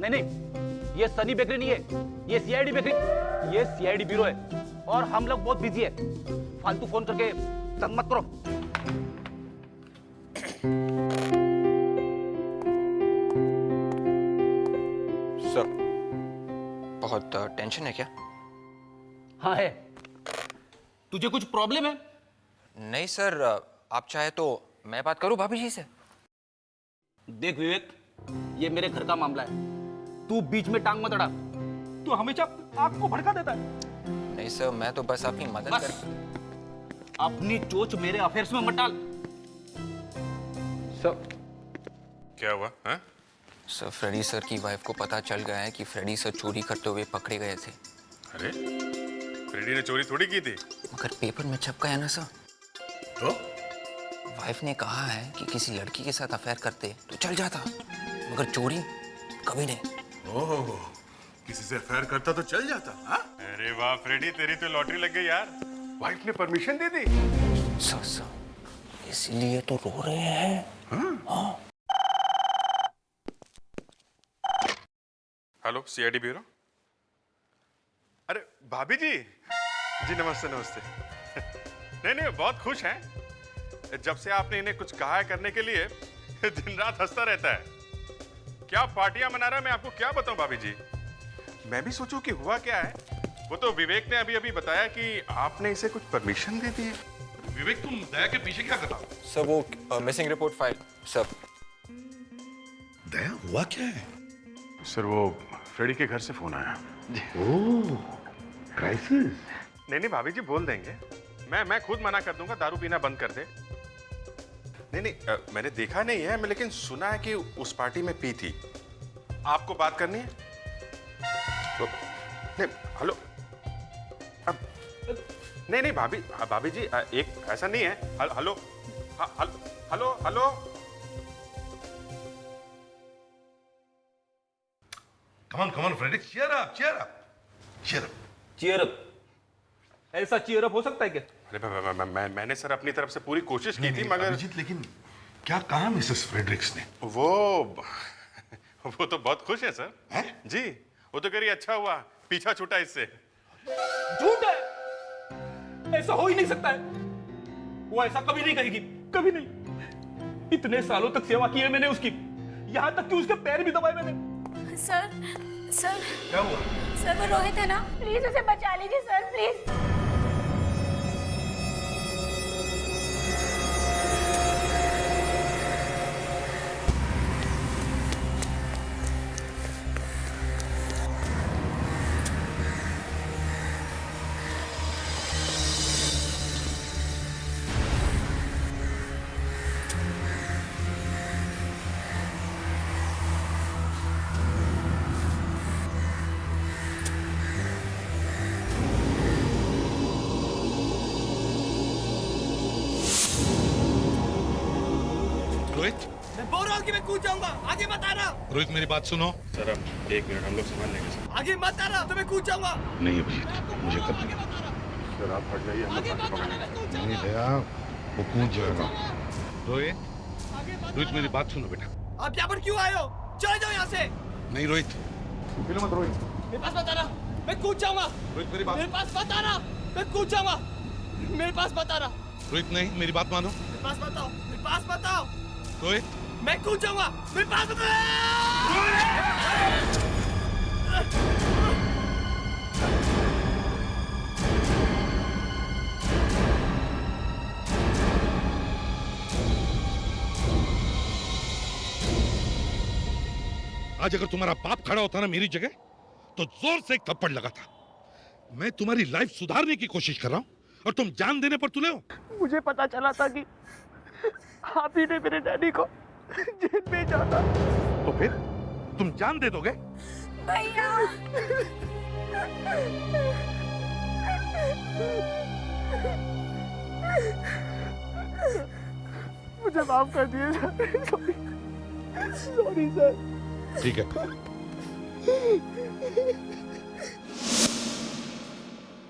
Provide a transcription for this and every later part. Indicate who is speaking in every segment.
Speaker 1: नहीं नहीं, ये सनी बेकरी नहीं है, ये सीआईडी बेकरी, ये सीआईडी ब्यूरो है और हम लोग बहुत बिजी है। फालतू फोन करके तंग मत करो।
Speaker 2: सर, बहुत टेंशन है क्या?
Speaker 1: हाँ है। तुझे कुछ प्रॉब्लम है?
Speaker 2: नहीं सर, आप चाहे तो मैं बात करूं भाभी जी से।
Speaker 1: देख विवेक, ये मेरे घर का मामला है, तू बीच में टांग मत अड़ा। तू हमेशा आग को भड़का देता है।
Speaker 2: नहीं सर, मैं तो बस आपकी मदद
Speaker 1: बस
Speaker 2: कर।
Speaker 1: अपनी चोच मेरे अफेयर्स में मत डाल।
Speaker 2: सर,
Speaker 3: क्या हुआ? हाँ?
Speaker 2: सर, फ्रेडी सर की वाइफ को पता चल गया है कि फ्रेडी सर चोरी करते हुए पकड़े गए थे।
Speaker 3: अरे, फ्रेडी ने चोरी थोड़ी की थी।
Speaker 2: मगर पेपर में छप गया ना सर।
Speaker 3: तो?
Speaker 2: वाइफ ने कहा है कि किसी लड़की के साथ अफेयर करते तो चल जाता, मगर चोरी कभी नहीं।
Speaker 3: ओह, किसी से अफेयर करता तो चल जाता। हाँ? अरे वाह फ्रेडी, तेरी तो लॉटरी लग गई यार। वाइफ ने परमिशन दे दी।
Speaker 2: सर, इसीलिए तो रो रहे हैं। हाँ।
Speaker 3: Hello, CID bureau. अरे भाभी जी, जी नमस्ते नमस्ते। नहीं नहीं, बहुत खुश हैं। जब से आपने इन्हें कुछ कहा है करने के लिए, दिन रात हंसता रहता है। क्या पार्टियां मना रहा है, मैं आपको क्या बताऊं भाभी जी। मैं भी सोचूं कि हुआ क्या है। वो तो विवेक ने अभी अभी बताया कि आपने इसे कुछ परमिशन दे दी है। विवेक, तुम दया के पीछे क्या कर रहा हो?
Speaker 2: सर, वो मिसिंग रिपोर्ट फाइल। सर,
Speaker 4: दया, हुआ क्या है?
Speaker 3: सर, वो फ्रेडी के घर से फोन आया।
Speaker 4: ओह, क्राइसिस।
Speaker 3: नहीं नहीं भाभी जी, बोल देंगे। मैं खुद मना कर दूंगा, दारू पीना बंद कर दे। नहीं नहीं, मैंने देखा नहीं है, मैं लेकिन सुना है कि उस पार्टी में पी थी। आपको बात करनी है? तो, नहीं, हेलो। अब नहीं नहीं भाभी, भाभी जी, एक ऐसा नहीं है। Hello, hello hello.
Speaker 4: Come on, Freddy, cheer up, cheer up, cheer up.
Speaker 1: Cheer up? ऐसा चीयर अप हो सकता है क्या?
Speaker 3: अरे मैंने सर अपनी तरफ से पूरी कोशिश की थी, मगर
Speaker 4: अभिजीत, लेकिन क्या कहा मिसेस फ्रेडरिक्स ने?
Speaker 3: वो तो बहुत खुश है सर।
Speaker 4: हैं?
Speaker 3: जी, वो तो कह रही अच्छा हुआ पीछा छूटा इससे।
Speaker 1: झूठ है, ऐसा हो ही नहीं सकता है। वो ऐसा कभी नहीं कहेगी, कभी नहीं। इतने सालों तक सेवा की है मैंने उसकी, यहां तक कि उसके पैर भी दबाए मैंने।
Speaker 5: सर, सर,
Speaker 4: क्या हुआ?
Speaker 5: सर, वो रोहित है ना, प्लीज उसे बचा लीजिए सर, प्लीज।
Speaker 4: रोहित,
Speaker 6: मैं बोल रहा हूँ कि मैं कूद जाऊंगा, आगे मत आना।
Speaker 4: रोहित, मेरी बात सुनो।
Speaker 3: सर अब 1 मिनट, हम लोग संभाल लेंगे सर।
Speaker 6: आगे मत आना तो मैं कूद जाऊंगा।
Speaker 4: नहीं अभिजीत, मुझे कब नहीं।
Speaker 3: सर आप हट जाइए, हम लोग साथी पकड़ेंगे।
Speaker 4: नहीं दया, वो कूद जाएगा। रोहित, रोहित, मेरी बात सुनो बेटा।
Speaker 6: आप यहाँ पर क्यों आए हो? चले जाओ यहाँ से।
Speaker 4: नहीं रोहित,
Speaker 3: मत रोहित।
Speaker 6: मेरे पास मत आना, मैं कूद जाऊंगा।
Speaker 4: रोहित मेरी बात।
Speaker 6: मेरे पास मत आना, मैं कूद जाऊंगा। मेरे पास मत आना,
Speaker 4: रोहित नहीं, मेरी बात मानो।
Speaker 6: मेरे पास मत आओ, मेरे पास मत आओ।
Speaker 4: रोहित,
Speaker 6: मैं कूद जाऊंगा, मेरे पास मत आओ।
Speaker 4: आज अगर तुम्हारा बाप खड़ा होता ना मेरी जगह, तो जोर से एक थप्पड़ लगाता। मैं तुम्हारी लाइफ सुधारने की कोशिश कर रहा हूं और तुम जान देने पर तुले हो।
Speaker 6: मुझे पता चला था कि आप ही ने मेरे डैडी को जेल भेजा था।
Speaker 4: तो फिर तुम जान दे दोगे?
Speaker 5: भैया,
Speaker 6: मुझे माफ कर दिए सर। Sorry sir.
Speaker 4: ठीक है।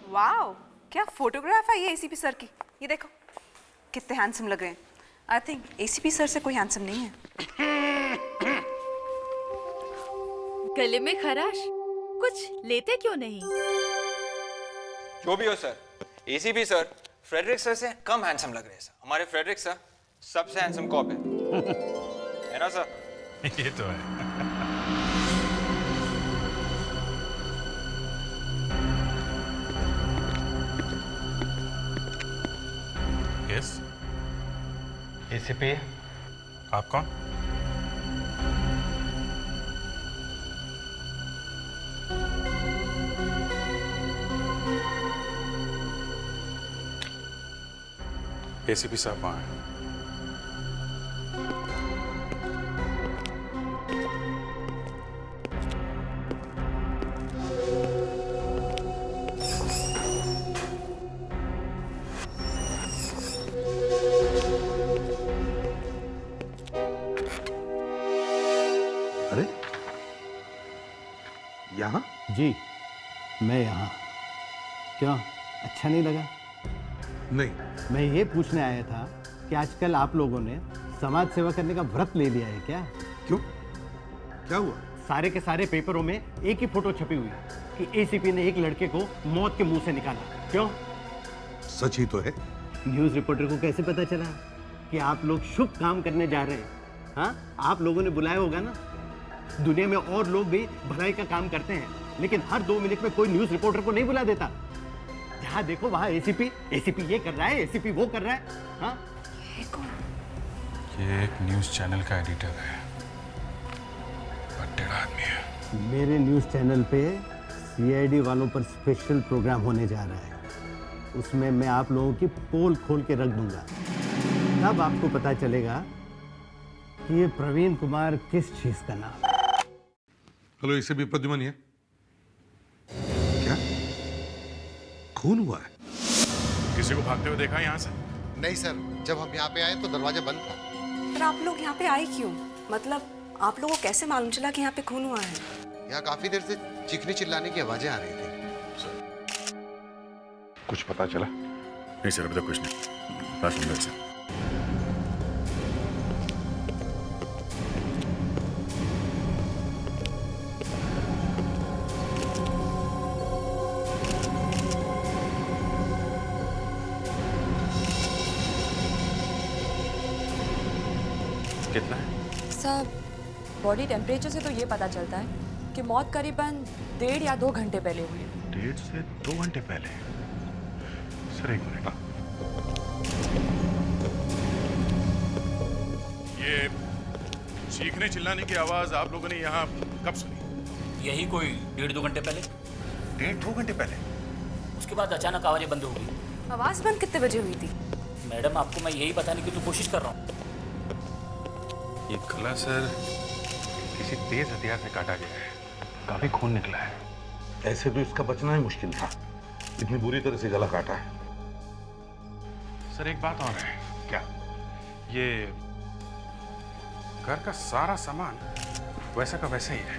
Speaker 7: वाओ, क्या फोटोग्राफ है ये एसीपी सर की। ये देखो कितने हैंडसम लग रहे हैं। आई थिंक एसीपी सर से कोई हैंडसम नहीं है।
Speaker 8: गले में खराश, कुछ लेते क्यों नहीं?
Speaker 2: जो भी हो sir, ACP sir Frederick sir से कम हैंडसम लग रहे हैं सर। हमारे फ्रेडरिक सर सबसे हैंडसम कॉप है ना सर?
Speaker 3: ये तो है। यस,
Speaker 1: एसीपी,
Speaker 3: आप कौन? एसीपी साहब वहाँ हैं।
Speaker 4: अरे यहाँ?
Speaker 9: जी, मैं यहाँ। क्यों, अच्छा नहीं लगा?
Speaker 4: नहीं।
Speaker 9: मैं ये पूछने आया था कि आजकल आप लोगों ने समाज सेवा करने का व्रत ले लिया है क्या?
Speaker 4: क्यों, क्या हुआ?
Speaker 9: सारे के सारे पेपरों में एक ही फोटो छपी हुई कि एसीपी ने एक लड़के को मौत के मुंह से निकाला। क्यों?
Speaker 4: सच ही तो है।
Speaker 9: न्यूज़ रिपोर्टर को कैसे पता चला कि आप लोग शुभ काम करने जा रहे हैं? हाँ, आप लोगों ने बुलाया होगा ना। दुनिया में और लोग भी भलाई का काम करते हैं, लेकिन हर 2 मिनट में कोई न्यूज़ रिपोर्टर को नहीं बुला देता। जहाँ देखो वहाँ एसीपी ये कर रहा है, एसीपी वो कर रहा है। हाँ,
Speaker 3: ये एक न्यूज़ चैनल का एडिटर है, बड़ा आदमी है।
Speaker 9: मेरे न्यूज़ चैनल पे सीआईडी वालों पर स्पेशल प्रोग्राम होने जा रहा है। उसमें मैं आप लोगों की पोल खोल के रख दूंगा। तब आपको पता चलेगा कि ये प्रवीण कुमार किस चीज का नाम है।
Speaker 4: हेलो, इसे भी प्रद्युमन है क्या? खून हुआ है?
Speaker 3: किसी को भागते हुए देखा यहाँ से?
Speaker 10: नहीं सर, जब हम यहाँ पे आए तो दरवाजा बंद था।
Speaker 7: पर आप लोग यहाँ पे आए क्यों? मतलब आप लोगों को कैसे मालूम चला कि यहाँ पे खून हुआ है?
Speaker 10: यहाँ काफी देर से चीखने चिल्लाने की आवाजें आ रही थी।
Speaker 4: कुछ पता चला?
Speaker 3: नहीं सर, अभी तक कुछ नहीं। बस अंदर से। कितना है?
Speaker 8: सर, बॉडी टेम्परेचर से तो ये पता चलता है कि मौत करीबन 1.5 या 2 घंटे पहले हुई है।
Speaker 3: 1.5 से 2 घंटे पहले? सर एक मिनट। ये चीखने चिल्लाने की आवाज आप लोगों ने यहाँ कब सुनी?
Speaker 11: यही कोई 1.5-2 घंटे पहले।
Speaker 3: 1.5-2 घंटे पहले?
Speaker 11: उसके बाद अचानक आवाजें बंद हो गई।
Speaker 7: आवाज बंद कितने बजे हुई थी?
Speaker 11: मैडम, आपको मैं यही बताने की तो कोशिश कर रहा हूँ।
Speaker 3: ये गला सर किसी तेज हथियार से काटा गया है, काफी खून निकला है।
Speaker 4: ऐसे तो इसका बचना ही मुश्किल था, इतनी बुरी तरह से गला काटा है।
Speaker 3: सर एक बात और है। क्या? ये घर का सारा सामान वैसा का वैसा ही है।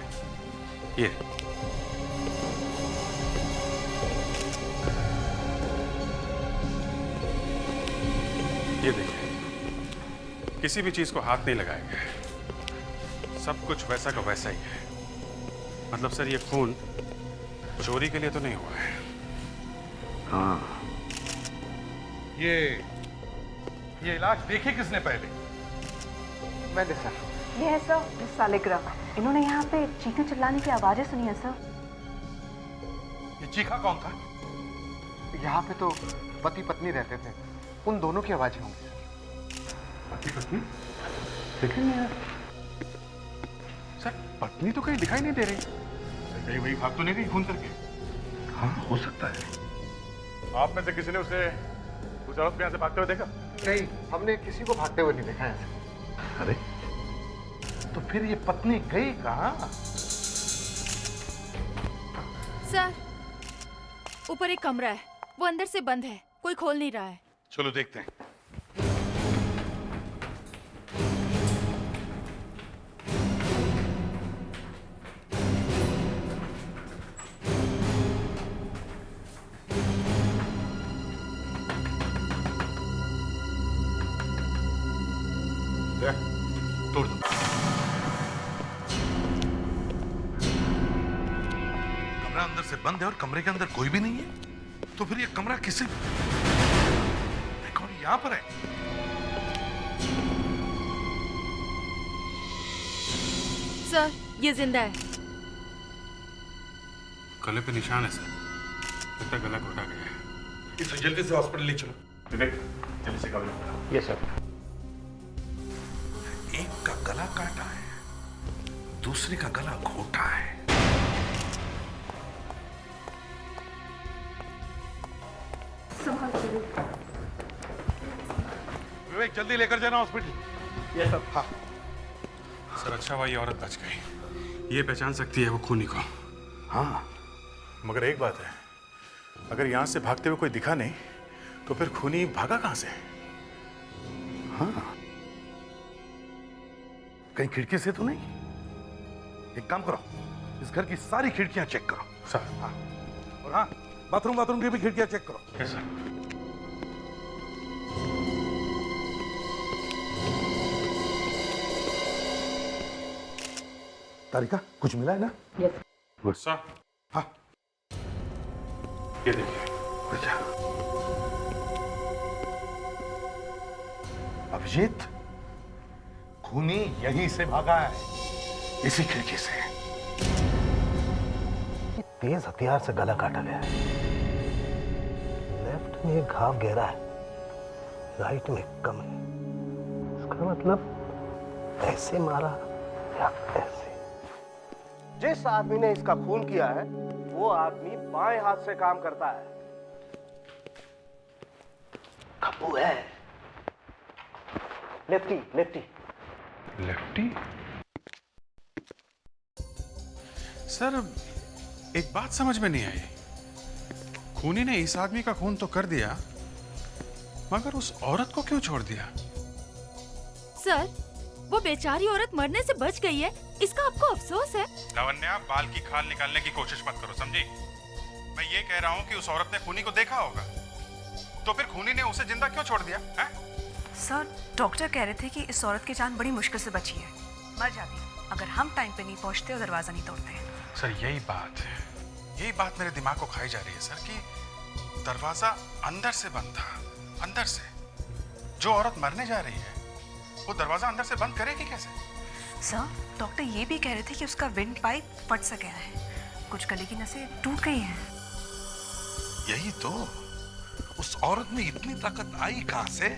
Speaker 3: ये देखिए, किसी भी चीज को हाथ नहीं लगाया गया है, सब कुछ वैसा का वैसा ही है। मतलब सर ये खून चोरी के लिए तो नहीं हुआ है।
Speaker 4: हाँ, ये इलाज देखे किसने पहले?
Speaker 10: मैंने सर।
Speaker 7: ये है सर मिस सालिग्राम। इन्होंने यहाँ पे चीखने चिल्लाने की आवाजें सुनी है सर।
Speaker 4: ये चीखा कौन था?
Speaker 10: यहाँ पे तो पति पत्नी रहते थे, उन दोनों की आवाजें होंगी।
Speaker 4: पति पत्नी?
Speaker 3: देखें यार, सर पत्नी तो कहीं दिखाई नहीं दे रही।
Speaker 4: कहीं वही भाग तो नहीं गई खून करके? हाँ, हो सकता है।
Speaker 3: आप में से किसी ने उसे उस औरत को यहाँ से भागते हुए देखा?
Speaker 10: नहीं, हमने किसी को भागते हुए नहीं देखा है।
Speaker 4: अरे तो फिर ये पत्नी गई कहाँ?
Speaker 8: सर, ऊपर एक कमरा है, वो अंदर से बंद है, कोई खोल नहीं रहा है।
Speaker 4: चलो देखते हैं। तोड़ दो। से बंद है और कमरे के अंदर कोई भी नहीं है, तो फिर ये कमरा किसे? कौन यहां पर है?
Speaker 5: सर ये जिंदा है।
Speaker 3: गले पे निशान है सर, लगता है गला घोटा गया है।
Speaker 4: इसे जल्दी से हॉस्पिटल ले चलो।
Speaker 3: विवेक, जल्दी से कमरे में।
Speaker 9: Yes sir.
Speaker 4: एक का गला काटा है, दूसरे का गला घोटा है। विवेक जल्दी लेकर जाना हॉस्पिटल।
Speaker 9: Yes sir.
Speaker 4: हाँ
Speaker 3: सर अच्छा हुआ ये औरत बच गई, ये पहचान सकती है वो खूनी को।
Speaker 12: हाँ, मगर एक बात है, अगर यहां से भागते हुए कोई दिखा नहीं तो फिर खूनी भागा कहां से? हाँ, कहीं खिड़की से तो नहीं? एक काम करो, इस घर की सारी खिड़कियां चेक करो।
Speaker 3: सर।
Speaker 12: हाँ, और हाँ, बाथरूम की भी खिड़कियां चेक करो।
Speaker 3: Yes sir.
Speaker 12: तारिका, कुछ मिला है ना?
Speaker 5: Yes
Speaker 12: good.
Speaker 3: सर।
Speaker 12: हाँ,
Speaker 3: ये देखिए।
Speaker 12: अच्छा। अभिजीत, खूनी यहीं से भागा है, इसी खिड़की से। तेज हथियार से गला काटा गया है। लेफ्ट में घाव गहरा है, राइट में कम है। इसका मतलब ऐसे मारा या ऐसे? जिस आदमी ने इसका खून किया है वो आदमी बाएं हाथ से काम करता है। खप्पू है। Lefty lefty
Speaker 3: lefty? सर एक बात समझ में नहीं आई, खूनी ने इस आदमी का खून तो कर दिया, मगर उस औरत को क्यों छोड़ दिया?
Speaker 5: सर वो बेचारी औरत मरने से बच गई है, इसका आपको अफसोस है?
Speaker 3: लावण्या, बाल की खाल निकालने की कोशिश मत करो, समझी? मैं ये कह रहा हूँ कि उस औरत ने खूनी को देखा होगा, तो फिर खूनी ने उसे जिंदा क्यों छोड़ दिया है?
Speaker 7: सर डॉक्टर कह रहे थे कि इस औरत की जान बड़ी मुश्किल से बची है, मर जाती अगर हम टाइम पे नहीं पहुंचते और दरवाजा नहीं तोड़ते।
Speaker 3: सर यही बात है, यही बात मेरे दिमाग को खाई जा रही है सर, कि दरवाजा अंदर से बंद था, अंदर से। जो औरत मरने जा रही है वो दरवाजा अंदर से बंद करेगी कैसे?
Speaker 7: सर डॉक्टर ये भी कह रहे थे कि उसका विंड पाइप फट सा गया है, कुछ गले की नसें टूट गई हैं।
Speaker 4: यही तो, उस औरत में इतनी ताकत आई कहां से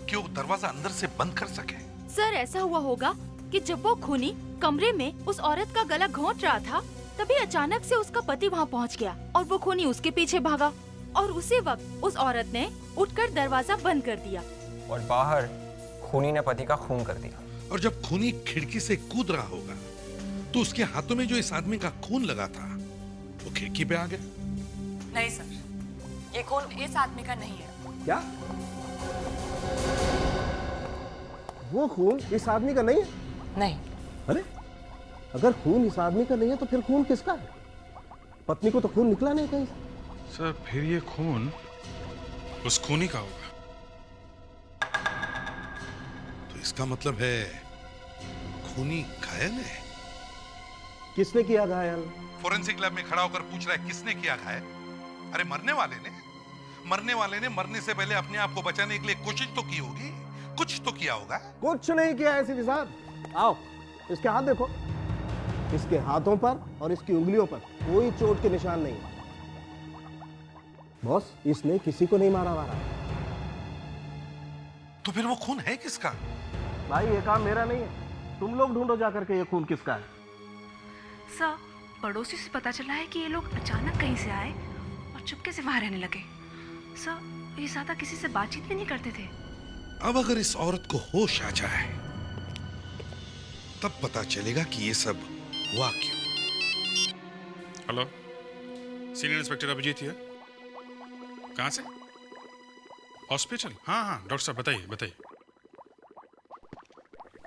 Speaker 4: कि वो दरवाजा अंदर से बंद कर सके?
Speaker 5: सर ऐसा हुआ होगा कि जब वो खूनी कमरे में उस औरत का गला घोंट रहा था, तभी अचानक से उसका पति वहाँ पहुँच गया और वो खूनी उसके पीछे भागा और उसी वक्त उस औरत ने उठकर दरवाजा बंद कर दिया
Speaker 2: और बाहर खूनी ने पति का खून कर दिया।
Speaker 4: और जब खूनी खिड़की से कूद रहा होगा तो उसके हाथों में जो इस आदमी का खून लगा था वो खिड़की पे आ गया।
Speaker 8: नहीं सर, ये खून इस आदमी का नहीं है।
Speaker 9: क्या? वो खून इस आदमी का नहीं है?
Speaker 8: नहीं।
Speaker 9: अरे अगर खून इस आदमी का नहीं है तो फिर खून किसका है? पत्नी को तो खून निकला नहीं कहीं से।
Speaker 3: सर फिर ये खून उस खूनी का होगा।
Speaker 4: तो इसका मतलब है खूनी घायल है।
Speaker 9: किसने किया घायल?
Speaker 4: फोरेंसिक लैब में खड़ा होकर पूछ रहा है किसने किया घायल? अरे मरने वाले ने मरने से पहले अपने आप को बचाने के लिए कोशिश तो की होगी, कुछ तो किया होगा।
Speaker 9: कुछ नहीं किया है सीधी साहब। आओ इसके हाथ देखो, इसके हाथों पर और इसकी उंगलियों पर कोई चोट के निशान नहीं है। बॉस इसने किसी को नहीं मारा।
Speaker 4: तो फिर वो खून है किसका?
Speaker 9: भाई ये काम मेरा नहीं है, तुम लोग ढूंढो जाकर के ये खून किसका है।
Speaker 7: सर पड़ोसी से पता चला है कि ये लोग अचानक कहीं से आए और चुपके से वहां रहने लगे। सर ये ज्यादा किसी से बातचीत भी नहीं करते थे।
Speaker 4: अब अगर इस औरत को होश आ जाए तब पता चलेगा कि ये सब हुआ क्यों।
Speaker 3: Hello, senior inspector Abhijeet here. कहाँ से? हॉस्पिटल? हाँ हाँ डॉक्टर साहब बताइए बताइए।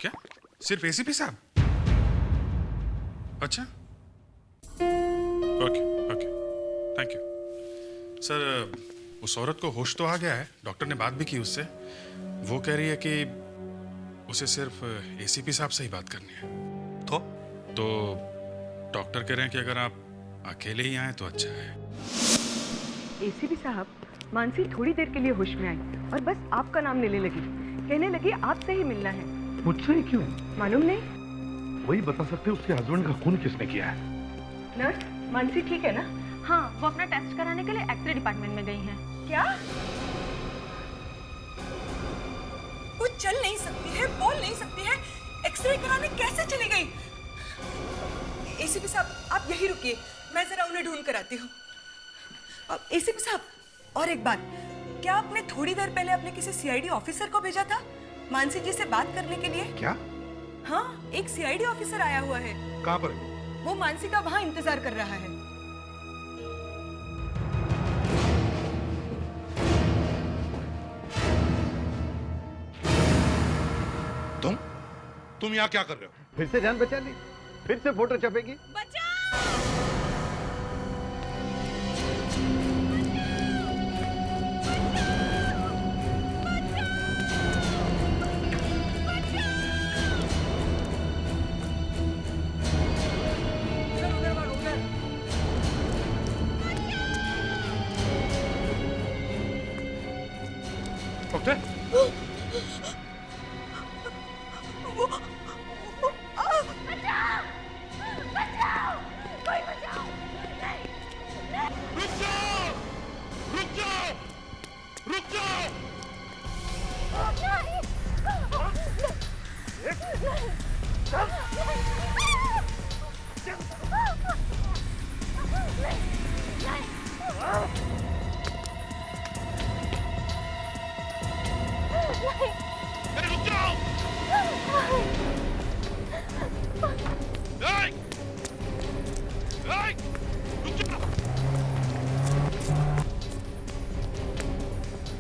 Speaker 3: क्या सिर्फ एसीपी साहब? अच्छा okay okay thank you sir. उस औरत को होश तो आ गया है, डॉक्टर ने बात भी की उससे। वो कह रही है कि उसे सिर्फ एसीपी साहब से ही बात करनी है। तो डॉक्टर कह रहे हैं कि अगर आप
Speaker 4: अकेले ही आए तो अच्छा है।
Speaker 13: एसीपी साहब, मानसी थोड़ी देर के लिए होश में आई और बस आपका नाम लेने लगी। कहने लगी आपसे ही मिलना है।
Speaker 4: मुझसे ही क्यों?
Speaker 13: मालूम नहीं।
Speaker 4: वही बता सकते उसके हस्बैंड का खून किसने किया है?
Speaker 13: नर्स, मानसी ठीक है ना?
Speaker 5: हाँ, वो अपना टेस्ट कराने के लिए एक्सरे डिपार्टमेंट में गई हैं।
Speaker 13: क्या?
Speaker 8: वो चल नहीं सकती है, बोल नहीं सकती है, एक्सरे कराने कैसे चली गई? एसीपी साहब, आप यही रुकिए, मैं जरा उन्हें ढूंढ कर आती हूँ। एसीपी साहब, और एक बात, क्या आपने थोड़ी देर पहले अपने किसी सीआईडी ऑफिसर को भेजा था मानसी जी से बात करने के लिए?
Speaker 4: क्या?
Speaker 8: हाँ, एक सीआईडी ऑफिसर आया हुआ है।
Speaker 4: कहाँ पर?
Speaker 8: वो मानसी का वहां इंतजार कर रहा है।
Speaker 4: तुम यहाँ क्या कर रहे हो?
Speaker 9: फिर से जान बचा ली, फिर से फोटो छपेगी।
Speaker 4: डॉक्टर,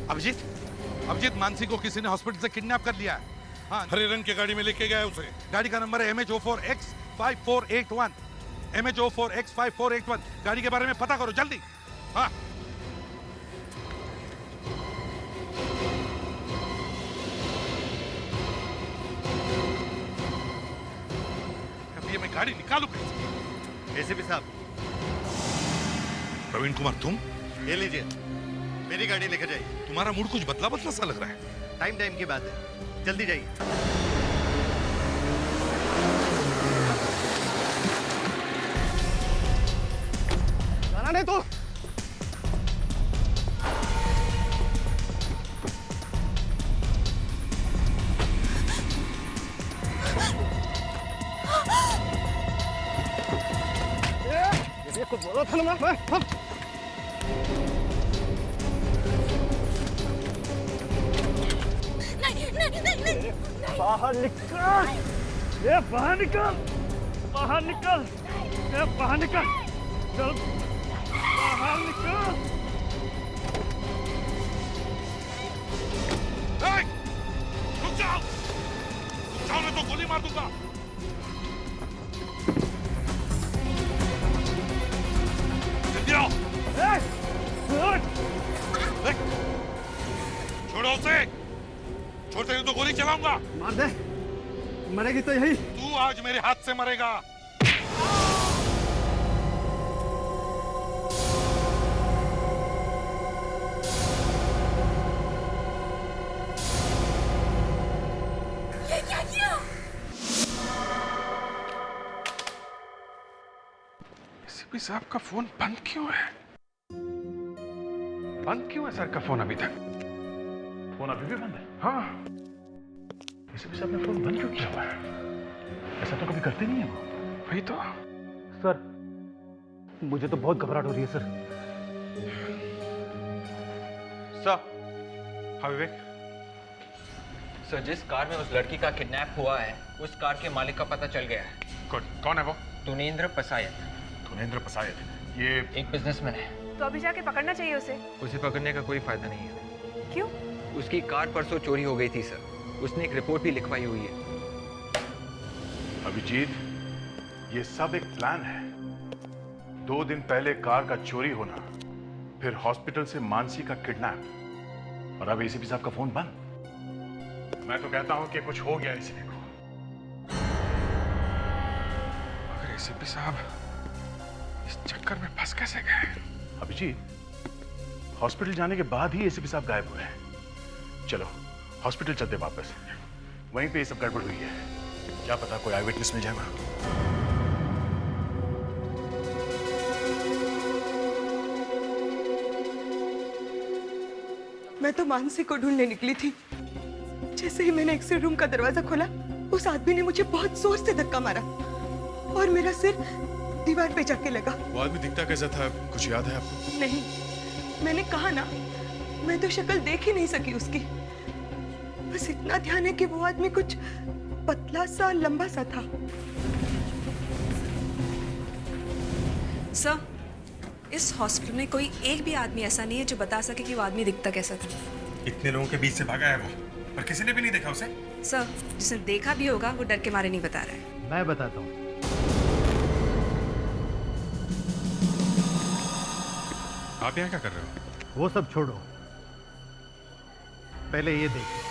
Speaker 4: अभिजीत, मानसी को किसी ने हॉस्पिटल से किडनैप कर लिया है। हाँ, हरे रंग की गाड़ी में लेके गया है उसे। गाड़ी का नंबर है MH04X5481। MH04X5481। गाड़ी के बारे में पता करो जल्दी। हाँ। अभी मैं गाड़ी निकालू कैसे?
Speaker 9: एसीपी साहब।
Speaker 4: प्रवीण कुमार, तुम?
Speaker 9: ये लीजिए, मेरी गाड़ी लेकर जाइए।
Speaker 4: तुम्हारा मूड कुछ बदला बदला सा लग रहा है।
Speaker 9: टाइम की बात है, जल्दी जाइए। जाना नहीं तो ये कुछ बोला था ना मैं। बाहर निकल! ये बाहर निकल! बाहर निकल! ये बाहर निकल! चल बाहर निकल!
Speaker 4: रुक जाओ! रुक जाओ, नहीं तो गोली मार दूंगा। जल्दी आओ! छोड़ो उसे! छोड़ते नहीं तो गोली चलाऊंगा।
Speaker 9: मार दे, मरेगी तो यही।
Speaker 4: तू आज मेरे हाथ से मरेगा।
Speaker 8: ये क्या किया?
Speaker 3: एसीपी साहब का फोन बंद क्यों है? बंद क्यों है सर का फोन अभी तक?
Speaker 14: फोन अभी भी बंद है?
Speaker 3: हाँ।
Speaker 14: एसीपी साहब ने फोन बंद क्यों किया हुआ है? ऐसा तो कभी करते नहीं है वो।
Speaker 3: वही तो।
Speaker 9: सर, मुझे तो बहुत घबराहट हो रही है सर।
Speaker 2: सर।
Speaker 3: हाँ विवेक।
Speaker 2: सर, जिस कार में उस लड़की का किडनैप हुआ है, उस कार के मालिक का पता चल गया है।
Speaker 3: कौन है वो?
Speaker 2: तुनेंद्र पसायत।
Speaker 14: तुनेंद्र पसायत, ये
Speaker 2: एक बिजनेसमैन है।
Speaker 7: तो अभी जाके पकड़ना चाहिए उसे।
Speaker 2: उसे पकड़ने का कोई फायदा नहीं है।
Speaker 7: क्यों?
Speaker 2: उसकी कार परसों चोरी हो गई थी सर। उसने एक रिपोर्ट भी लिखवाई हुई है।
Speaker 14: अभिजीत, ये सब एक प्लान है। 2 दिन पहले कार का चोरी होना, फिर हॉस्पिटल से मानसी का किडनैप, और अब एसीपी साहब का फोन बंद। मैं तो कहता हूं कि कुछ हो गया एसीपी को।
Speaker 3: अगर एसीपी साहब इस चक्कर में फंस कैसे गए?
Speaker 14: अभिजीत, हॉस्पिटल जाने के बाद ही एसीपी साहब गायब हुए हैं। चलो हॉस्पिटल चलते वापस, वहीं पे ये सब गड़बड़ हुई है। क्या पता कोई आई विटनेस मिल जाएगा।
Speaker 13: मैं तो मानसी को ढूंढने निकली थी। जैसे ही मैंने एक्स-रे रूम का दरवाजा खोला, उस आदमी ने मुझे बहुत जोर से धक्का मारा और मेरा सिर दीवार पे जाके लगा।
Speaker 14: वो आदमी दिखता कैसा था, कुछ याद है आपको?
Speaker 13: नहीं, मैंने कहा ना, मैं तो शक्ल देख ही नहीं सकी उसकी। बस इतना ध्यान है कि वो आदमी कुछ पतला सा लंबा सा था।
Speaker 8: सर, इस हॉस्पिटल में कोई एक भी आदमी ऐसा नहीं है जो बता सके कि वो आदमी दिखता कैसा था।
Speaker 3: इतने लोगों के बीच से भागा है वो, पर किसी ने भी नहीं देखा उसे।
Speaker 8: सर, जिसने देखा भी होगा वो डर के मारे नहीं बता रहा है।
Speaker 9: मैं बताता हूँ।
Speaker 3: आप यहाँ क्या कर रहे हो?
Speaker 9: वो सब छोड़ो, पहले ये देखो।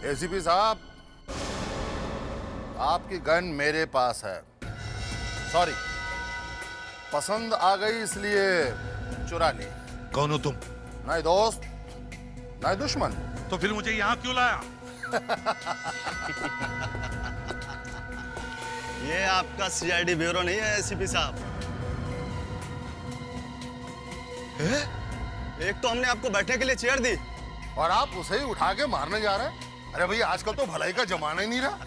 Speaker 15: एसीपी साहब, आपकी गन मेरे पास है। सॉरी, पसंद आ गई इसलिए चुरा ली।
Speaker 4: कौन हो तुम?
Speaker 15: नहीं दोस्त, नहीं दुश्मन।
Speaker 4: तो फिर मुझे यहाँ क्यों लाया?
Speaker 16: ये आपका सीआईडी ब्यूरो नहीं है एसीपी साहब। एक तो हमने आपको बैठने के लिए चेयर दी
Speaker 15: और आप उसे ही उठा के मारने जा रहे हैं। अरे भैया, आजकल तो भलाई का जमाना ही नहीं रहा।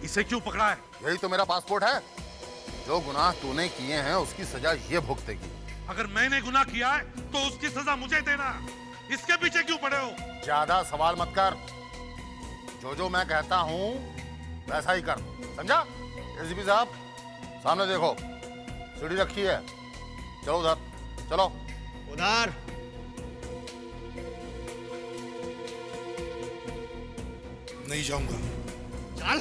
Speaker 4: इसे क्यों पकड़ा है?
Speaker 15: यही तो मेरा पासपोर्ट है। जो गुनाह तूने किए हैं उसकी सजा ये भुगतेगी।
Speaker 4: अगर मैंने गुनाह किया है तो उसकी सजा मुझे देना। इसके पीछे क्यों पड़े हो?
Speaker 15: ज्यादा सवाल मत कर। जो मैं कहता हूँ वैसा ही कर, समझा? एसीपी साहब, सामने देखो, सीढ़ी रखी है। चलो उधर, चलो
Speaker 16: उधर।
Speaker 4: नहीं जाऊंगा।
Speaker 16: चल।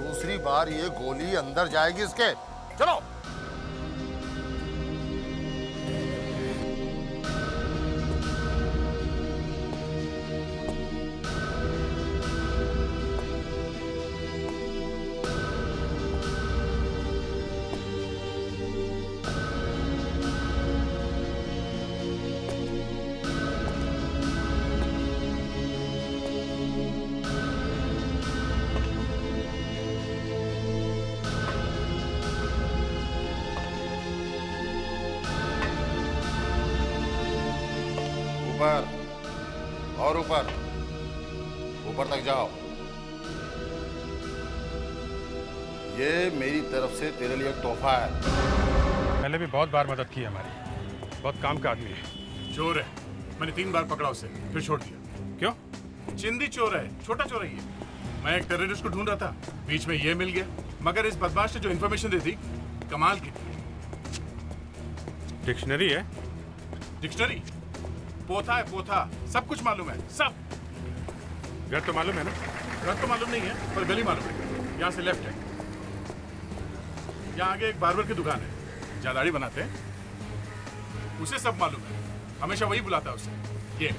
Speaker 15: दूसरी बार ये गोली अंदर जाएगी इसके। चलो। ऊपर और ऊपर, ऊपर तक जाओ। ये मेरी तरफ से तेरे लिए एक तोहफा है।
Speaker 3: पहले भी बहुत बार मदद की है हमारी, बहुत काम का आदमी है। चोर है, मैंने 3 बार पकड़ा उसे, फिर छोड़ दिया। क्यों? चिंदी चोर है, छोटा चोर है ये। मैं एक टेररिस्ट को ढूंढ रहा था, बीच में ये मिल गया। मगर इस बदमाश ने जो इन्फॉर्मेशन दी थी, कमाल की थी। डिक्शनरी है? डिक्शनरी? पोथा है, पोथा। सब कुछ मालूम है, सब। घर तो मालूम है ना? घर तो मालूम नहीं है, पर गली मालूम है। यहाँ से लेफ्ट है। यहाँ आगे एक बार्बर की दुकान है, जहाँ दाढ़ी बनाते हैं। उसे सब मालूम है, हमेशा वही बुलाता है उसे। ये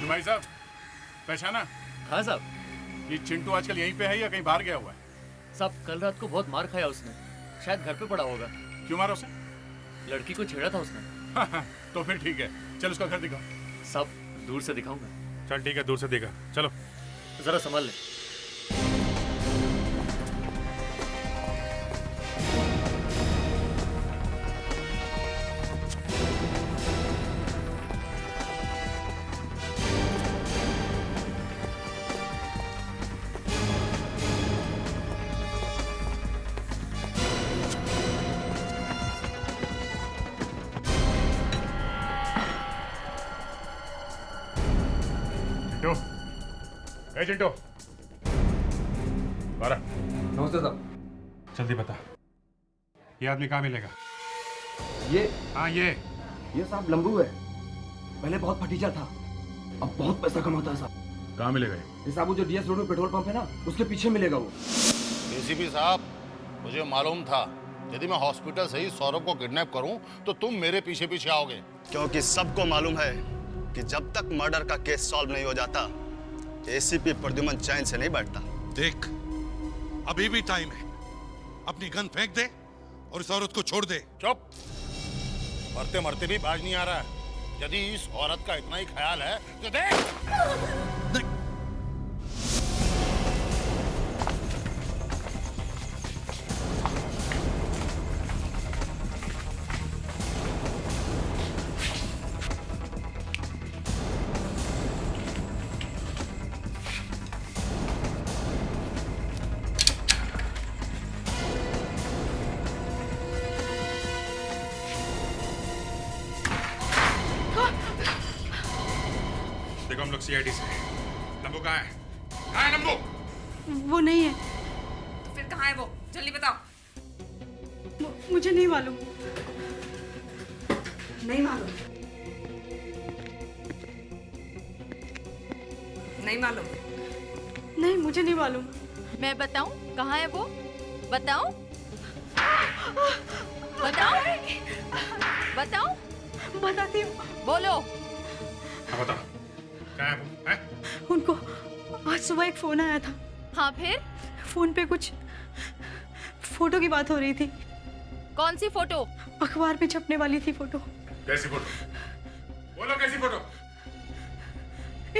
Speaker 3: भाई साहब, पहचाना?
Speaker 17: हाँ साहब।
Speaker 3: ये चिंटू आजकल यहीं पे है या कहीं बाहर गया हुआ है?
Speaker 17: साहब, कल रात को बहुत मार खाया उसने, शायद घर पे पड़ा होगा।
Speaker 3: क्यों मारा उसे?
Speaker 17: लड़की को छेड़ा था उसने।
Speaker 3: तो फिर ठीक है, चल उसका घर दिखाओ।
Speaker 17: साहब, दूर से दिखाऊंगा।
Speaker 3: चल ठीक है, दूर से देखा। चलो
Speaker 17: जरा संभाल ले।
Speaker 3: ए चिंटू, बारा।
Speaker 18: नमस्ते साहब।
Speaker 3: जल्दी बता, ये आदमी कहाँ मिलेगा?
Speaker 18: ये?
Speaker 3: हाँ ये
Speaker 18: साहब लंबू है। पहले बहुत फटीचा था, अब बहुत पैसा कमाता है साहब।
Speaker 3: कहाँ मिलेगा
Speaker 18: ये साहब वो जो डीएस रोड में पेट्रोल पंप है ना, उसके पीछे मिलेगा वो।
Speaker 15: एसीपी साहब, मुझे मालूम था यदि मैं हॉस्पिटल से ही सौरभ को किडनैप करूं तो तुम मेरे पीछे पीछे आओगे।
Speaker 16: क्योंकि सबको मालूम है कि जब तक मर्डर का केस सॉल्व नहीं हो जाता, एसीपी प्रद्युमन चैन से नहीं बैठता।
Speaker 4: देख, अभी भी टाइम है। अपनी गन फेंक दे और इस औरत को छोड़ दे।
Speaker 15: चुप, मरते मरते भी बाज नहीं आ रहा है। यदि इस औरत का इतना ही ख्याल है तो देख।
Speaker 3: देखो हम लोग सीआईडी से। लंबू कहाँ है? कहाँ है लंबू?
Speaker 13: वो नहीं है।
Speaker 8: तो फिर कहाँ है वो? जल्दी बताओ।
Speaker 13: मुझे नहीं मालूम।
Speaker 8: नहीं मालूम। नहीं मालूम।
Speaker 13: नहीं, मुझे नहीं मालूम।
Speaker 5: मैं बताऊं कहाँ है वो? बताऊं? बताऊं? बताऊं?
Speaker 13: बताती हूँ।
Speaker 5: बोलो।
Speaker 3: बता, कहाँ है वो? है?
Speaker 13: उनको आज सुबह एक फोन आया था।
Speaker 5: हाँ फिर?
Speaker 13: फोन पे कुछ फोटो की बात हो रही थी।
Speaker 5: कौन सी फोटो?
Speaker 13: अखबार पे छपने वाली थी फोटो।
Speaker 3: कैसी फोटो? बोलो कैसी फोटो?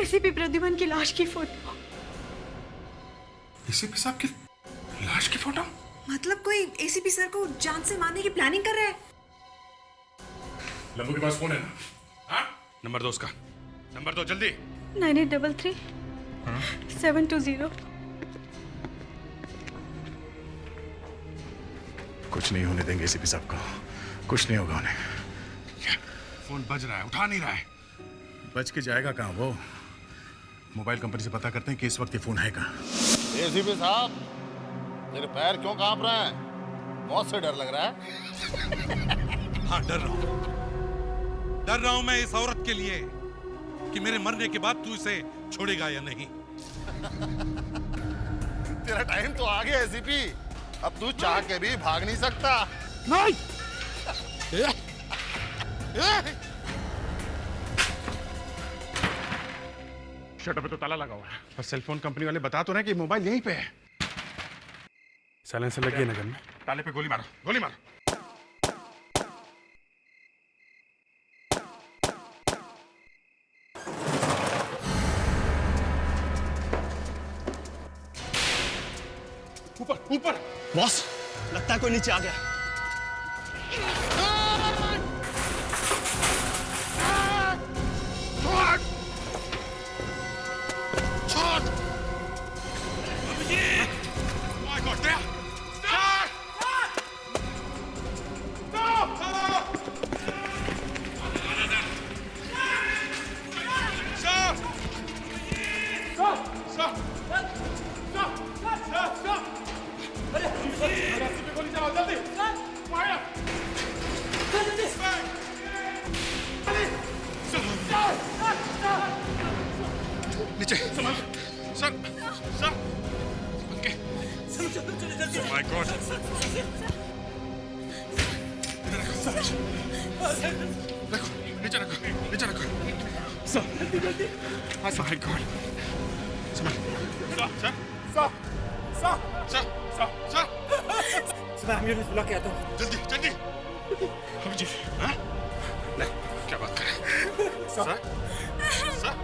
Speaker 13: एसीपी प्रद्युमन की लाश की फोटो।
Speaker 3: एसीपी साहब की लाश की फोटो?
Speaker 8: मतलब कोई एसीपी सर को जान से मारने की प्लानिंग कर रहा है।
Speaker 3: लंबू के पास फोन है ना? हाँ? नंबर दो उसका। नंबर दो जल्दी।
Speaker 13: 9833 720।
Speaker 14: कुछ नहीं होने देंगे एसीपी साहब को। कुछ नहीं होगा उन्हें। फोन बज रहा है, उठा नहीं रहा है। बज के जाएगा कहाँ वो? मोबाइल कंपनी से पता करते हैं कि इस वक्त ये फोन है कहाँ।
Speaker 15: एसीपी साहब, तेरे पैर क्यों कांप रहे हैं? मौत से डर लग रहा है?
Speaker 4: हाँ, डर रहा हूं। डर रहा हूं मैं इस औरत के लिए कि मेरे मरने के बाद तू इसे छोड़ेगा या नहीं।
Speaker 15: तेरा टाइम तो आ गया एसीपी। अब तू चाह के भी भाग नहीं सकता।
Speaker 4: नहीं।
Speaker 3: शटर पे तो ताला लगा हुआ है। और सेलफोन कंपनी वाले बता तो रहे कि मोबाइल यहीं पे है। साइलेंसर लगी है नगर में। ताले पे गोली मारो, गोली मारो।
Speaker 16: ऊपर ऊपर। बॉस, लगता है कोई नीचे आ गया।
Speaker 3: नीचे sir, sir, sir, my God. रखो, नीचे रखो, नीचे रखो। Sir, my God. Sir, sir, sir, sir, sir, sir, sir, मैं एम्बुलेंस बुला के आता हूँ। जल्दी, जल्दी। अभिजीत, हाँ? नहीं, क्या बात कर रहे हैं? सर, सर,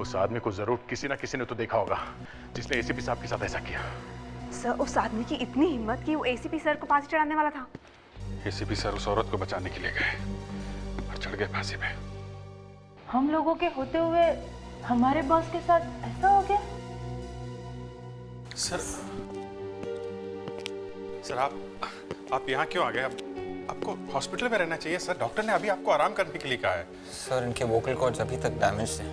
Speaker 14: उस आदमी को जरूर किसी ना किसी ने तो देखा होगा जिसने एसीपी साहब के साथ ऐसा किया।
Speaker 7: सर, उस आदमी की इतनी हिम्मत कि वो एसीपी सर को फांसी चढ़ाने वाला था।
Speaker 14: एसीपी सर उस औरत को बचाने के लिए गए और चढ़ गए फांसी पे।
Speaker 19: हम लोगों के होते हुए हमारे बॉस के साथ ऐसा हो गया।
Speaker 3: सर आप यहाँ क्यों आ गए? आपको हॉस्पिटल में रहना चाहिए सर। डॉक्टर ने अभी आपको आराम करने के लिए कहा है।
Speaker 2: सर, इनके वोकल कॉर्ड्स अभी तक डैमेज हैं,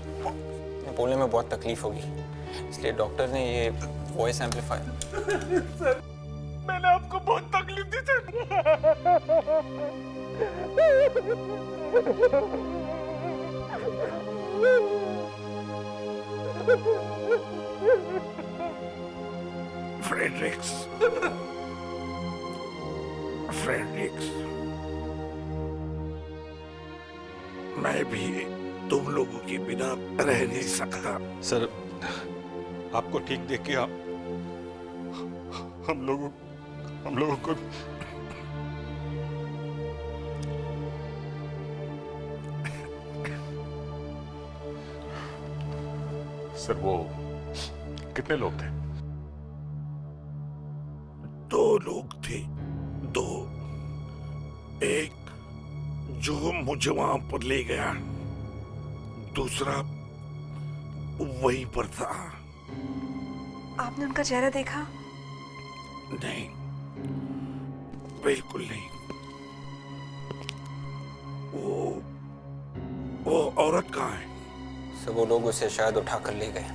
Speaker 2: बोलने में बहुत तकलीफ होगी, इसलिए डॉक्टर ने ये वॉइस एम्पलीफायर।
Speaker 1: सर, मैंने आपको बहुत तकलीफ दी सर।
Speaker 4: फ्रेडरिक्स, मैं भी तुम लोगों के बिना रह नहीं सकता।
Speaker 3: सर, आपको ठीक देख के हम लोगों को सर, वो कितने लोग थे?
Speaker 4: 2 लोग थे, 2। एक जो मुझे वहां पर ले गया, दूसरा वहीं पर था।
Speaker 7: आपने उनका चेहरा देखा?
Speaker 4: नहीं, बिल्कुल नहीं। वो औरत कहाँ है?
Speaker 2: सर, वो लोग उसे शायद उठाकर ले गए।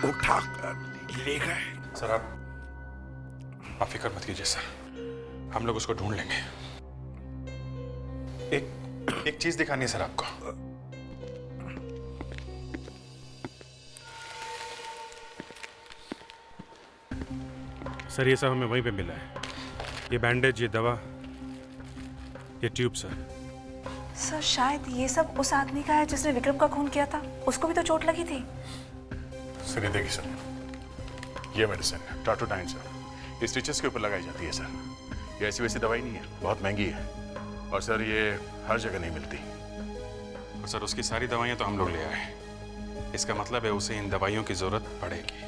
Speaker 4: उठाकर ले गए?
Speaker 3: सर, आप फिक्र मत कीजिए सर, हम लोग उसको ढूंढ लेंगे। एक चीज दिखानी है सर आपको। सर, ये सब हमें वहीं पे मिला है। ये बैंडेज, ये दवा, ये ट्यूब सर।
Speaker 7: सर, शायद ये सब उस आदमी का है जिसने विक्रम का खून किया था। उसको भी तो चोट लगी थी।
Speaker 14: सर, ये देखिए सर, ये मेडिसिन टाटोडाइन सर, ये स्टिचेस के ऊपर लगाई जाती है सर। ये ऐसी वैसी दवाई नहीं है, बहुत महंगी है, और सर ये हर जगह नहीं मिलती। और सर, उसकी सारी दवाइयाँ तो हम लोग ले आए। इसका मतलब है उसे इन दवाइयों की जरूरत पड़ेगी।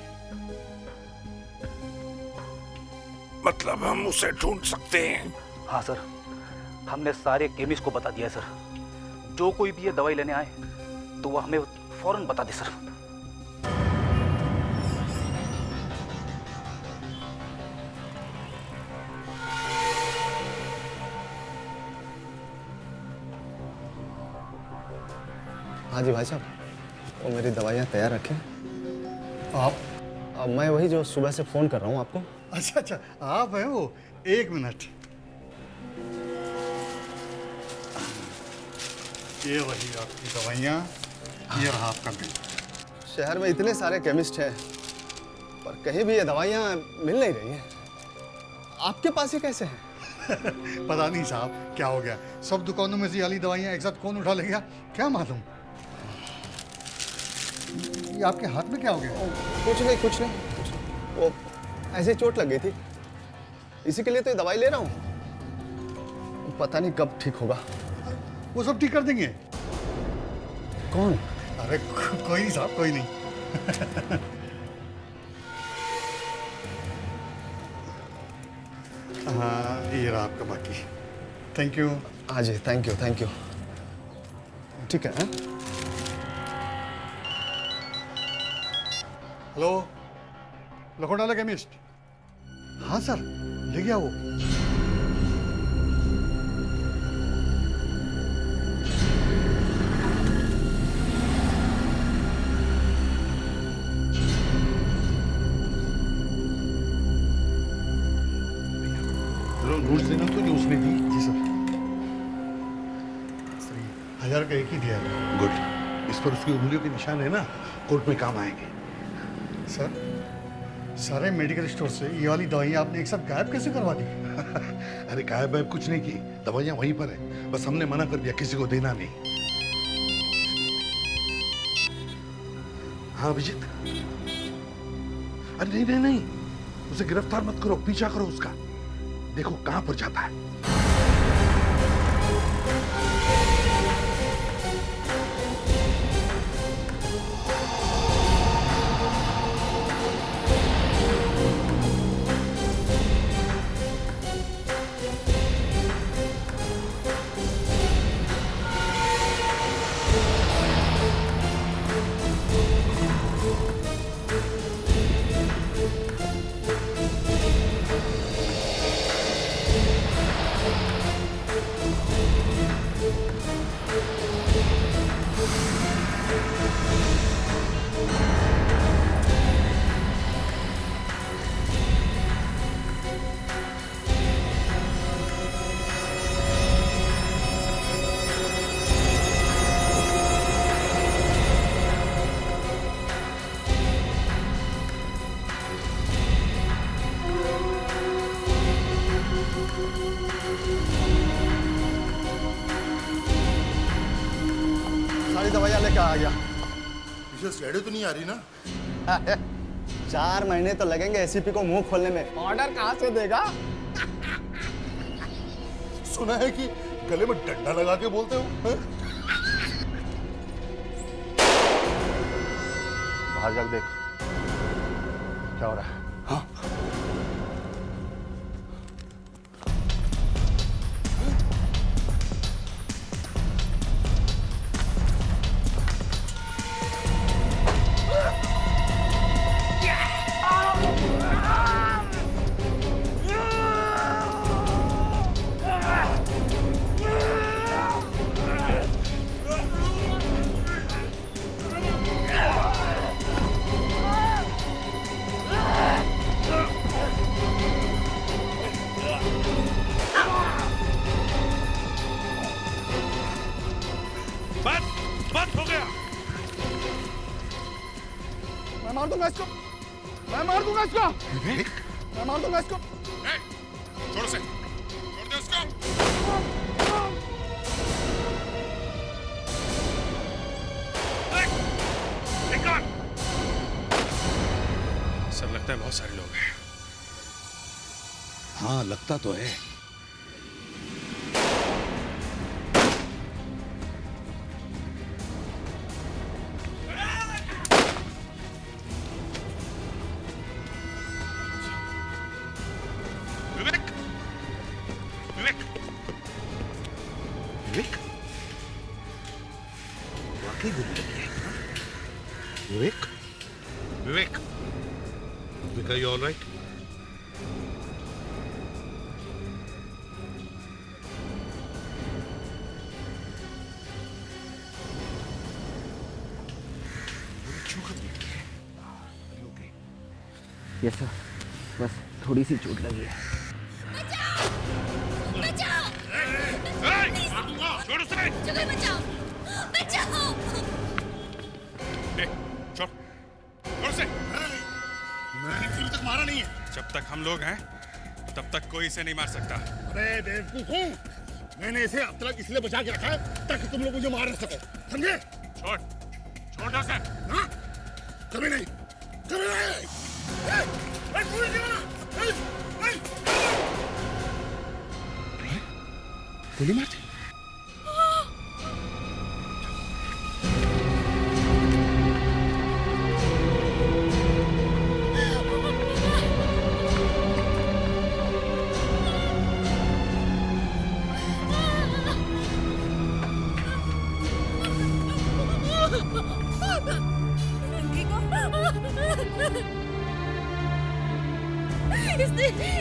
Speaker 4: मतलब हम उसे ढूंढ सकते हैं?
Speaker 17: हाँ सर, हमने सारे केमिस्ट को बता दिया सर। जो कोई भी ये दवाई लेने आए तो वो हमें फौरन बता दे सर।
Speaker 16: हाँ जी भाई साहब, वो मेरी दवाइयाँ तैयार रखें।
Speaker 10: आप?
Speaker 16: अब मैं वही जो सुबह से फ़ोन कर रहा हूँ आपको।
Speaker 10: अच्छा, आप हैं वो? 1 मिनट। ये वही आपकी दवाइयाँ, ये रहा आपका बिल।
Speaker 16: शहर में इतने सारे केमिस्ट हैं, पर कहीं भी ये दवाइयाँ मिल नहीं रही हैं। आपके पास ही कैसे हैं?
Speaker 10: पता नहीं साहब क्या हो गया, सब दुकानों में से वाली दवाइयाँ एक साथ कौन उठा ले गया, क्या मालूम। ये आपके हाथ में क्या हो गया?
Speaker 16: कुछ नहीं। वो ऐसे चोट लग गई थी, इसी के लिए तो ये दवाई ले रहा हूँ। पता नहीं कब ठीक होगा।
Speaker 10: वो सब ठीक कर देंगे।
Speaker 16: कौन?
Speaker 10: अरे कोई नहीं साहब, कोई नहीं। हाँ, ये रहा आपका बाकी। Thank you.
Speaker 16: हाँ जी, थैंक यू। ठीक है।
Speaker 10: Hello, Lakhotala chemist. हाँ सर, ले गया वो। नोट्स देना तो जो उसने दी। जी सर। 1000 का एक ही दिया है।
Speaker 4: गुड, इस पर उसकी उंगलियों के निशान है ना, कोर्ट में काम आएंगे।
Speaker 10: सर, सारे मेडिकल स्टोर से ये वाली दवाइयाँ आपने एक साथ गायब कैसे करवा दी?
Speaker 4: अरे गायब वायब कुछ नहीं की, दवाइयां वहीं पर है, बस हमने मना कर दिया किसी को देना नहीं। हाँ अभिजीत, अरे नहीं नहीं नहीं, उसे गिरफ्तार मत करो, पीछा करो उसका, देखो कहां पर जाता है।
Speaker 16: सारी दवाइयाँ लेकर आ गया।
Speaker 15: इसे स्लेडी तो नहीं आ रही ना?
Speaker 16: 4 महीने तो लगेंगे एसीपी को मुंह खोलने में, ऑर्डर कहाँ से देगा?
Speaker 15: सुना है कि गले में डंडा लगा के बोलते हो, हैं? बाहर जाकर देख क्या हो रहा है। हाँ
Speaker 4: बस हो गया।
Speaker 16: मैं मार दूंगा इसको, मैं मार दूंगा इसको, मैं मार दूंगा इसको।
Speaker 3: छोड़ उसे, छोड़ दे उसको।
Speaker 14: सर लगता है बहुत सारे लोग हैं।
Speaker 4: हाँ लगता तो है।
Speaker 3: विवेक, विवेक,
Speaker 4: विवेक, वाकई गोली लगी है। विवेक, विवेक, विवेक, are you all right?
Speaker 18: Yes sir, बस थोड़ी सी चोट लगी है।
Speaker 3: छोड़ उसे। छोड़, छोड़ उसे।
Speaker 15: मैंने अभी तक मारा नहीं है।
Speaker 3: जब तक हम लोग हैं, तब तक कोई इसे नहीं मार सकता।
Speaker 15: अरे बेवकूफ हूँ, मैंने इसे अब तक इसलिए बचा के रखा है ताकि तुम लोग मुझे मार न सको, समझे?
Speaker 3: छोड़, छोड़ दो उसे।
Speaker 15: हाँ? कभी नहीं, कभी नहीं।
Speaker 4: गोली मार दी।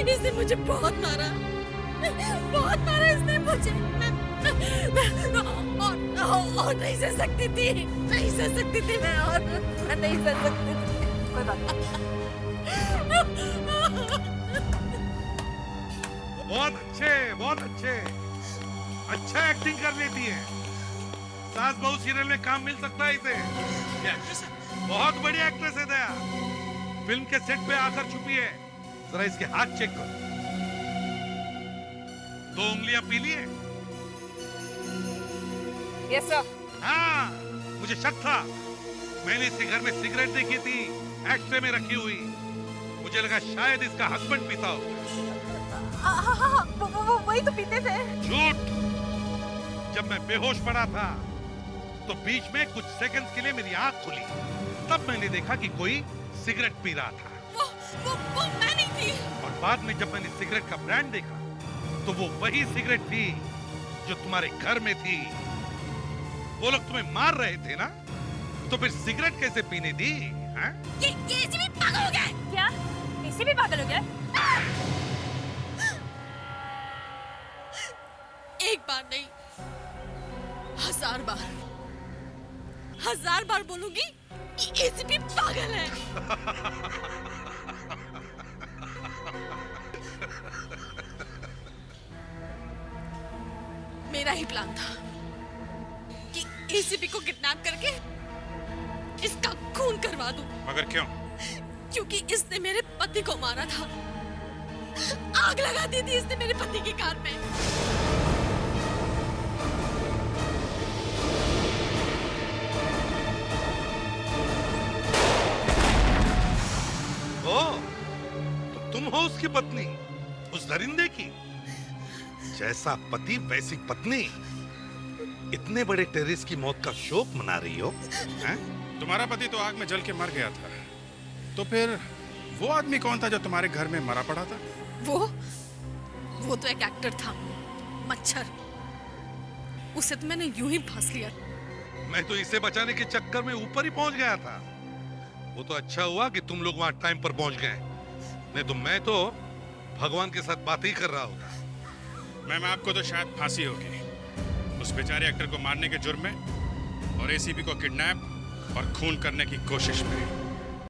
Speaker 5: इसने मुझे बहुत मारा इसने मुझे। और नहीं सह सकती थी मैं, और नहीं सह सकती थी। कोई बात
Speaker 4: बहुत अच्छे, अच्छा एक्टिंग कर लेती है। सास बहू सीरियल में काम मिल सकता है इसे। ये एक्ट्रेस है, बहुत बड़ी एक्ट्रेस है दया। फिल्म के सेट पे आकर छुपी है। जरा इसके हाथ चेक करो, 2 उंगलियां पीली है।
Speaker 8: Yes sir.
Speaker 4: हाँ, मुझे शक था। मैंने इसके घर में सिगरेट देखी थी, एक्स्ट्रे में रखी हुई। मुझे लगा शायद इसका हस्बैंड पीता हो।
Speaker 8: हाँ, वो वही तो पीते थे।
Speaker 4: झूठ। जब मैं बेहोश पड़ा था तो बीच में कुछ सेकंड्स के लिए मेरी आंख खुली, तब मैंने देखा कि कोई सिगरेट पी रहा था।
Speaker 8: वो मैं नहीं थी।
Speaker 4: और बाद में जब मैंने सिगरेट का ब्रांड देखा तो वो वही सिगरेट थी जो तुम्हारे घर में थी। वो लोग तुम्हें मार रहे थे ना, तो फिर सिगरेट कैसे पीने दी? हाँ?
Speaker 8: ये एसी भी पागल हो गया। क्या? एसी भी पागल हो गया?
Speaker 20: एक बार नहीं, 1000 बार, 1000 बार बोलूंगी कि एसीपी पागल है। मेरा ही प्लान था कि एसीपी को किडनैप करके इसका खून करवा दूं।
Speaker 4: मगर क्यों?
Speaker 20: क्योंकि इसने मेरे पति को मारा था। आग लगा दी थी इसने मेरे पति की कार में।
Speaker 4: तो तुम हो उसकी पत्नी, उस दरिंदे की? जैसा पति वैसी पत्नी, इतने बड़े टेररिस्ट की मौत का शोक मना रही हो? हैं?
Speaker 14: तुम्हारा पति तो आग में जल के मर गया था, तो फिर वो आदमी कौन था जो तुम्हारे घर में मरा पड़ा था?
Speaker 20: वो तो एक एक्टर था, मच्छर। उसे तो मैंने यूं ही फांस लिया।
Speaker 4: मैं तो इसे बचाने के चक्कर में ऊपर ही पहुंच गया था। वो तो अच्छा हुआ कि तुम लोग वहां टाइम पर पहुंच गए, नहीं तो मैं तो भगवान के साथ बात ही कर रहा होता।
Speaker 14: मैम, आपको तो शायद फांसी होगी उस बेचारे एक्टर को मारने के जुर्म में और एसीपी को किडनैप और खून करने की कोशिश में।